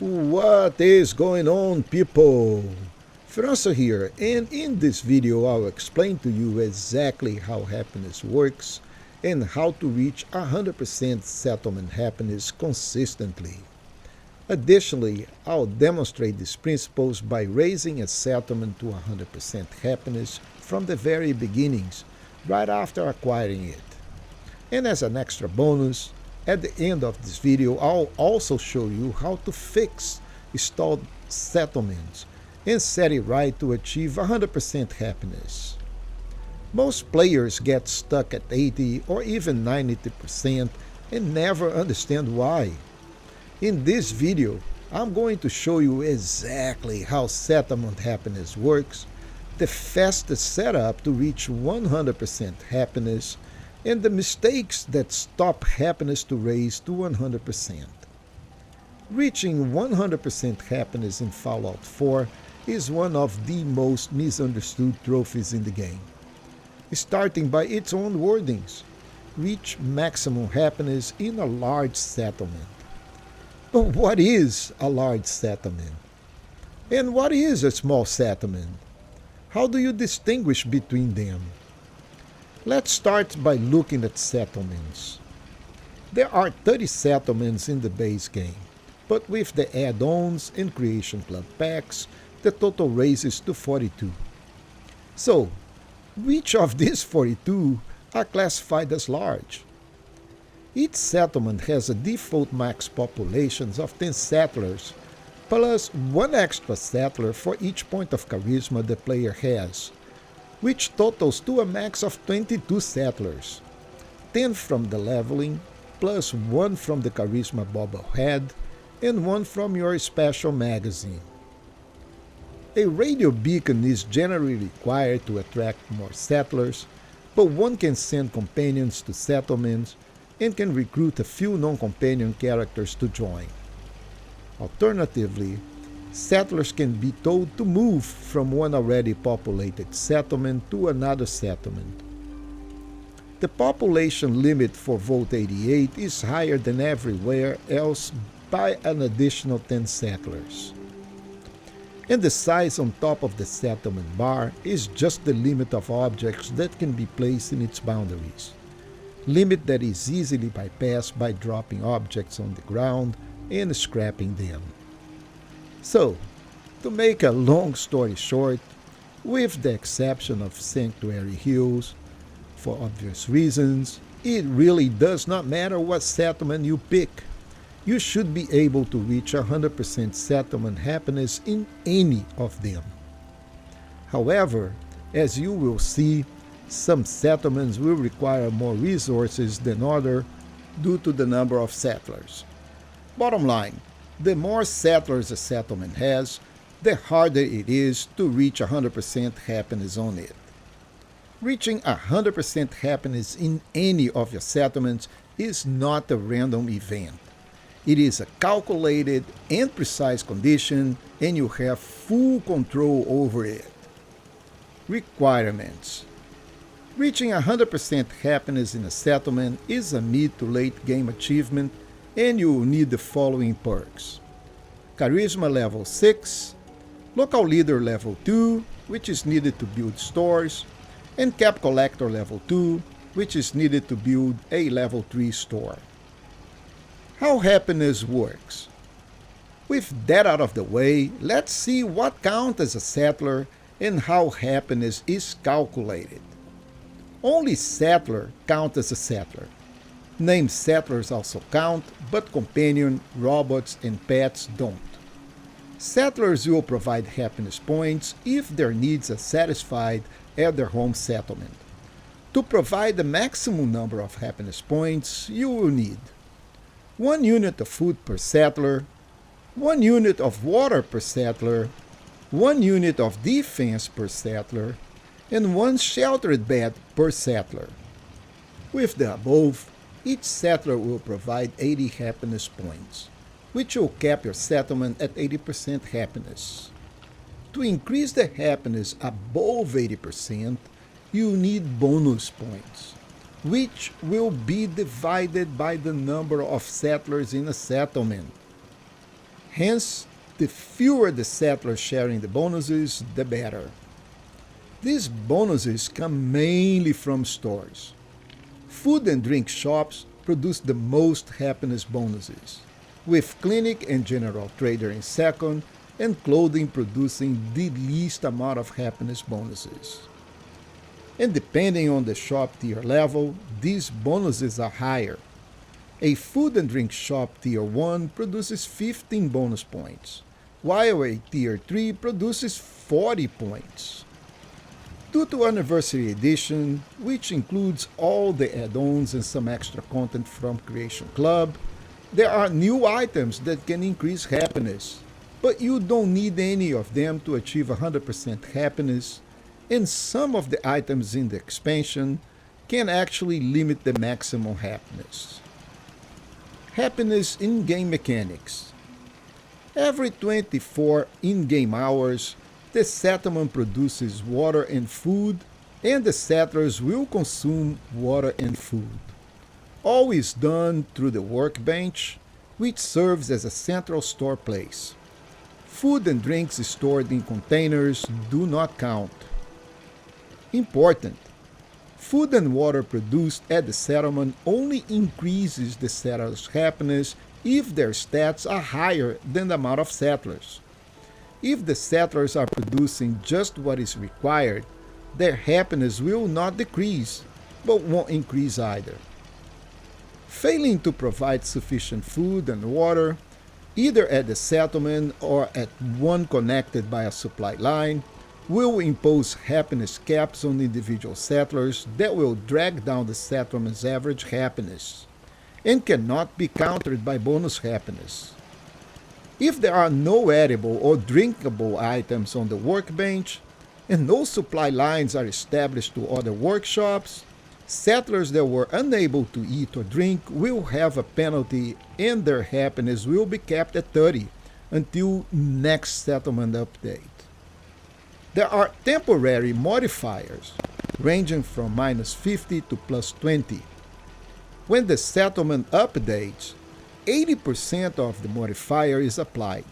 What is going on, people? Feroncio here, and in this video I'll explain to you exactly how happiness works and how to reach 100% settlement happiness consistently. Additionally, I'll demonstrate these principles by raising a settlement to 100% happiness from the very beginnings, right after acquiring it. And as an extra bonus, at the end of this video, I'll also show you how to fix stalled settlements and set it right to achieve 100% happiness. Most players get stuck at 80 or even 90% and never understand why. In this video, I'm going to show you exactly how settlement happiness works, the fastest setup to reach 100% happiness, and the mistakes that stop happiness to raise to 100%. Reaching 100% happiness in Fallout 4 is one of the most misunderstood trophies in the game. Starting by its own wordings, reach maximum happiness in a large settlement. But what is a large settlement? And what is a small settlement? How do you distinguish between them? Let's start by looking at settlements. There are 30 settlements in the base game, but with the add-ons and Creation Club packs, the total raises to 42. So, which of these 42 are classified as large? Each settlement has a default max population of 10 settlers, plus one extra settler for each point of charisma the player has, which totals to a max of 22 settlers, 10 from the leveling, plus 1 from the charisma bobblehead, and 1 from your special magazine. A radio beacon is generally required to attract more settlers, but one can send companions to settlements and can recruit a few non-companion characters to join. Alternatively, settlers can be told to move from one already populated settlement to another settlement. The population limit for Vault 88 is higher than everywhere else by an additional 10 settlers. And the size on top of the settlement bar is just the limit of objects that can be placed in its boundaries. Limit that is easily bypassed by dropping objects on the ground and scrapping them. So, to make a long story short, with the exception of Sanctuary Hills, for obvious reasons, it really does not matter what settlement you pick. You should be able to reach 100% settlement happiness in any of them. However, as you will see, some settlements will require more resources than others due to the number of settlers. Bottom line, the more settlers a settlement has, the harder it is to reach 100% happiness on it. Reaching 100% happiness in any of your settlements is not a random event. It is a calculated and precise condition, and you have full control over it. Requirements. Reaching 100% happiness in a settlement is a mid to late game achievement, and you will need the following perks: Charisma level 6, Local Leader level 2, which is needed to build stores, and Cap Collector level 2, which is needed to build a level 3 store. How happiness works. With that out of the way, let's see what counts as a settler and how happiness is calculated. Only settler counts as a settler. Named settlers also count, but companion, robots, and pets don't. Settlers will provide happiness points if their needs are satisfied at their home settlement. To provide the maximum number of happiness points, you will need 1 unit of food per settler, 1 unit of water per settler, 1 unit of defense per settler, and 1 sheltered bed per settler. With the above, each settler will provide 80 happiness points, which will cap your settlement at 80% happiness. To increase the happiness above 80%, you need bonus points, which will be divided by the number of settlers in a settlement. Hence, the fewer the settlers sharing the bonuses, the better. These bonuses come mainly from stores. Food and drink shops produce the most happiness bonuses, with clinic and general trader in second, and clothing producing the least amount of happiness bonuses. And depending on the shop tier level, these bonuses are higher. A food and drink shop tier 1 produces 15 bonus points, while a tier 3 produces 40 points. Due to Anniversary Edition, which includes all the add-ons and some extra content from Creation Club, there are new items that can increase happiness, but you don't need any of them to achieve 100% happiness, and some of the items in the expansion can actually limit the maximum happiness. Happiness in-game mechanics. Every 24 in-game hours, the settlement produces water and food, and the settlers will consume water and food. All is done through the workbench, which serves as a central store place. Food and drinks stored in containers do not count. Important: food and water produced at the settlement only increases the settlers' happiness if their stats are higher than the amount of settlers. If the settlers are producing just what is required, their happiness will not decrease, but won't increase either. Failing to provide sufficient food and water, either at the settlement or at one connected by a supply line, will impose happiness caps on individual settlers that will drag down the settlement's average happiness, and cannot be countered by bonus happiness. If there are no edible or drinkable items on the workbench, and no supply lines are established to other workshops, settlers that were unable to eat or drink will have a penalty, and their happiness will be capped at 30 until next settlement update. There are temporary modifiers ranging from -50 to +20. When the settlement updates, 80% of the modifier is applied.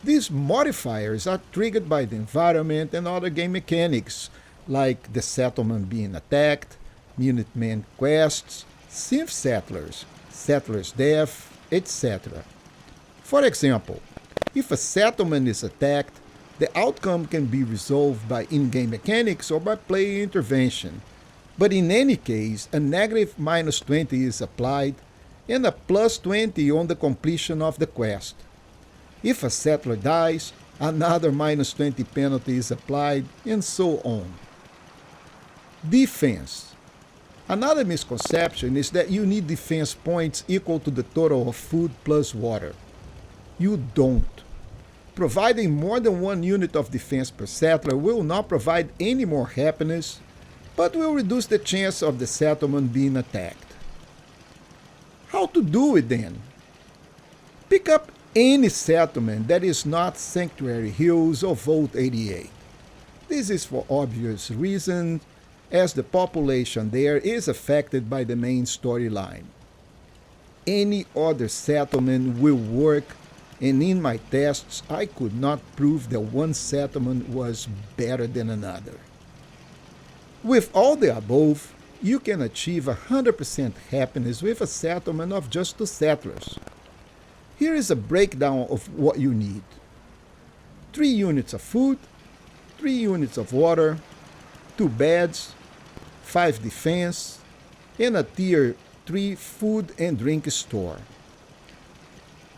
These modifiers are triggered by the environment and other game mechanics, like the settlement being attacked, Minuteman quests, synth settlers, settlers' death, etc. For example, if a settlement is attacked, the outcome can be resolved by in-game mechanics or by player intervention, but in any case, a negative -20 is applied and a +20 on the completion of the quest. If a settler dies, another -20 penalty is applied, and so on. Defense. Another misconception is that you need defense points equal to the total of food plus water. You don't. Providing more than one unit of defense per settler will not provide any more happiness, but will reduce the chance of the settlement being attacked. How to do it then? Pick up any settlement that is not Sanctuary Hills or Vault 88. This is for obvious reasons, as the population there is affected by the main storyline. Any other settlement will work, and in my tests I could not prove that one settlement was better than another. With all the above, you can achieve 100% happiness with a settlement of just 2 settlers. Here is a breakdown of what you need. 3 units of food, 3 units of water, 2 beds, 5 defense, and a tier 3 food and drink store.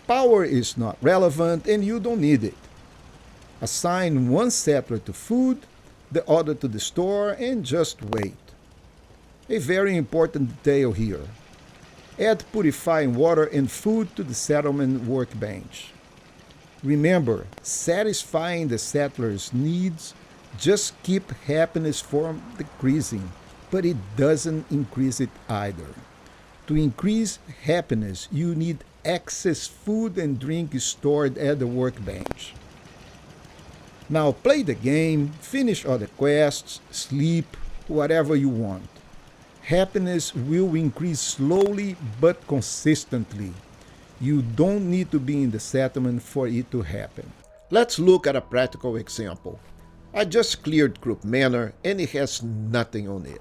Power is not relevant and you don't need it. Assign one settler to food, the other to the store, and just wait. A very important detail here. Add purifying water and food to the settlement workbench. Remember, satisfying the settlers' needs just keep happiness from decreasing, but it doesn't increase it either. To increase happiness, you need excess food and drink stored at the workbench. Now play the game, finish other quests, sleep, whatever you want. Happiness will increase slowly but consistently. You don't need to be in the settlement for it to happen. Let's look at a practical example. I just cleared Group Manor and it has nothing on it.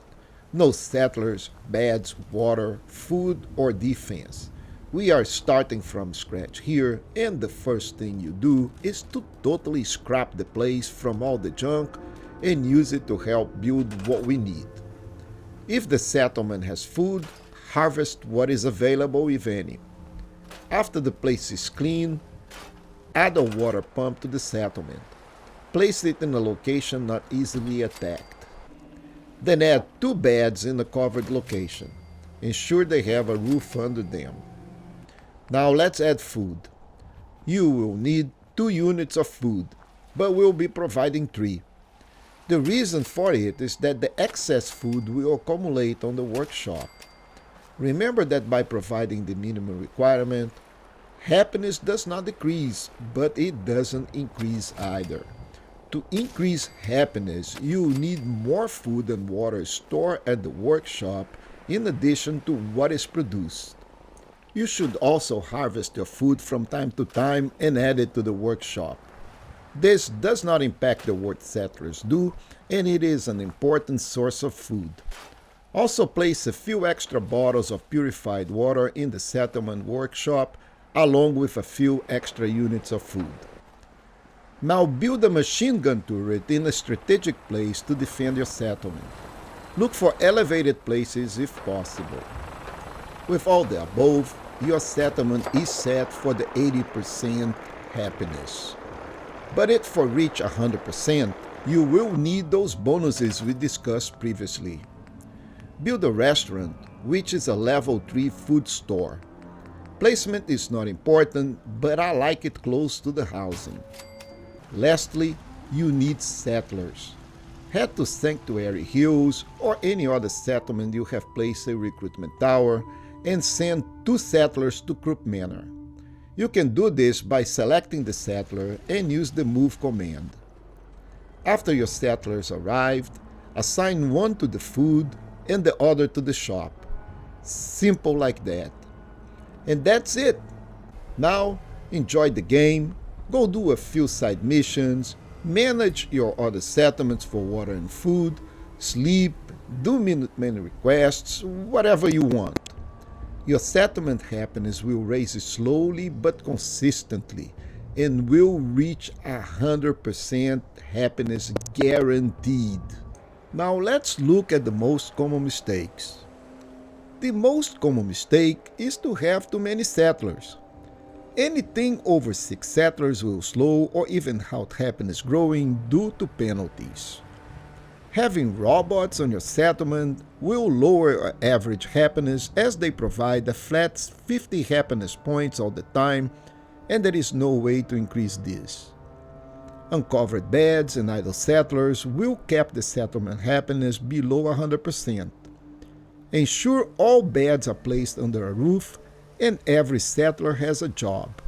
No settlers, beds, water, food, or defense. We are starting from scratch here, and the first thing you do is to totally scrap the place from all the junk and use it to help build what we need. If the settlement has food, harvest what is available, if any. After the place is clean, add a water pump to the settlement. Place it in a location not easily attacked. Then add 2 beds in a covered location. Ensure they have a roof under them. Now let's add food. You will need 2 units of food, but we'll be providing 3. The reason for it is that the excess food will accumulate on the workshop. Remember that by providing the minimum requirement, happiness does not decrease, but it doesn't increase either. To increase happiness, you need more food and water stored at the workshop in addition to what is produced. You should also harvest your food from time to time and add it to the workshop. This does not impact the work settlers do, and it is an important source of food. Also place a few extra bottles of purified water in the settlement workshop, along with a few extra units of food. Now build a machine gun turret in a strategic place to defend your settlement. Look for elevated places if possible. With all the above, your settlement is set for the 80% happiness. But if for reach 100%, you will need those bonuses we discussed previously. Build a restaurant, which is a level 3 food store. Placement is not important, but I like it close to the housing. Lastly, you need settlers. Head to Sanctuary Hills or any other settlement you have placed a recruitment tower and send 2 settlers to Krupp Manor. You can do this by selecting the settler and use the move command. After your settlers arrived, assign one to the food and the other to the shop. Simple like that. And that's it. Now, enjoy the game, go do a few side missions, manage your other settlements for water and food, sleep, do Minutemen requests, whatever you want. Your settlement happiness will rise slowly but consistently and will reach 100% happiness guaranteed. Now let's look at the most common mistakes. The most common mistake is to have too many settlers. Anything over 6 settlers will slow or even halt happiness growing due to penalties. Having robots on your settlement will lower your average happiness as they provide a flat 50 happiness points all the time, and there is no way to increase this. Uncovered beds and idle settlers will cap the settlement happiness below 100%. Ensure all beds are placed under a roof and every settler has a job.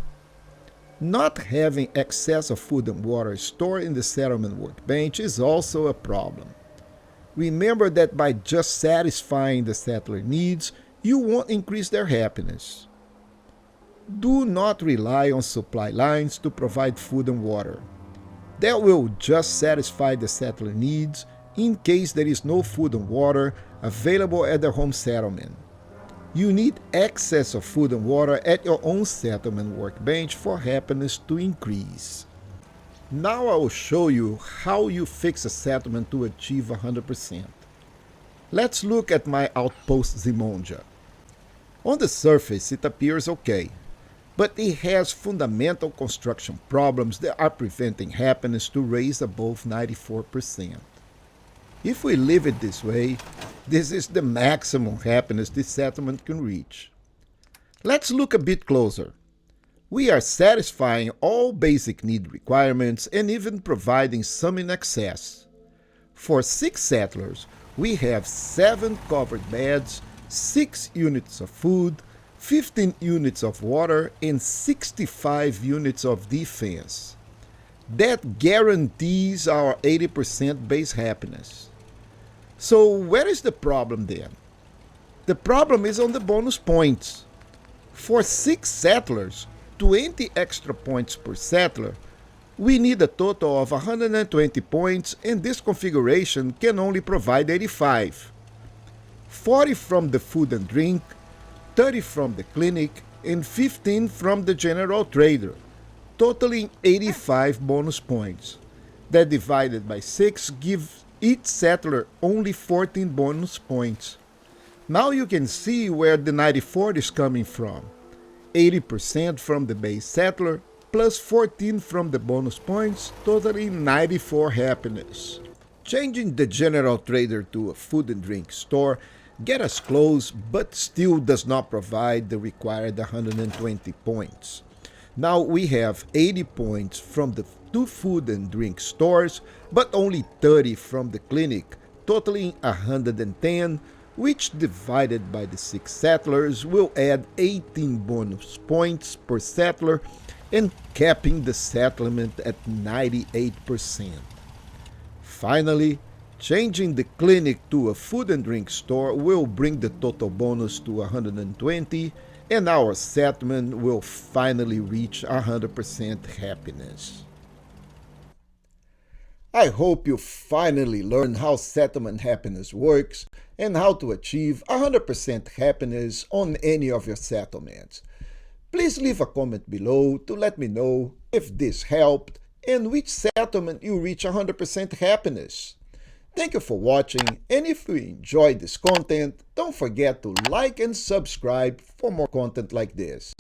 Not having excess of food and water stored in the settlement workbench is also a problem. Remember that by just satisfying the settler needs, you won't increase their happiness. Do not rely on supply lines to provide food and water. That will just satisfy the settler needs in case there is no food and water available at their home settlement. You need excess of food and water at your own settlement workbench for happiness to increase. Now I will show you how you fix a settlement to achieve 100%. Let's look at my outpost Zimonja. On the surface it appears okay, but it has fundamental construction problems that are preventing happiness to raise above 94%. If we leave it this way, this is the maximum happiness this settlement can reach. Let's look a bit closer. We are satisfying all basic need requirements and even providing some in excess. For 6 settlers, we have 7 covered beds, 6 units of food, 15 units of water, and 65 units of defense. That guarantees our 80% base happiness. So where is the problem then? The problem is on the bonus points. For 6 settlers, 20 extra points per settler, we need a total of 120 points, and this configuration can only provide 85. 40 from the food and drink, 30 from the clinic, and 15 from the general trader, totaling 85 bonus points. That divided by 6 gives each settler only 14 bonus points. Now you can see where the 94 is coming from. 80% from the base settler, plus 14 from the bonus points, totaling 94 happiness. Changing the general trader to a food and drink store get us close, but still does not provide the required 120 points. Now we have 80 points from the 2 food and drink stores, but only 30 from the clinic, totaling 110, which divided by the 6 settlers will add 18 bonus points per settler and capping the settlement at 98%. Finally, changing the clinic to a food and drink store will bring the total bonus to 120, and our settlement will finally reach 100% happiness. I hope you finally learned how settlement happiness works and how to achieve 100% happiness on any of your settlements. Please leave a comment below to let me know if this helped and which settlement you reach 100% happiness. Thank you for watching, and if you enjoyed this content, don't forget to like and subscribe for more content like this.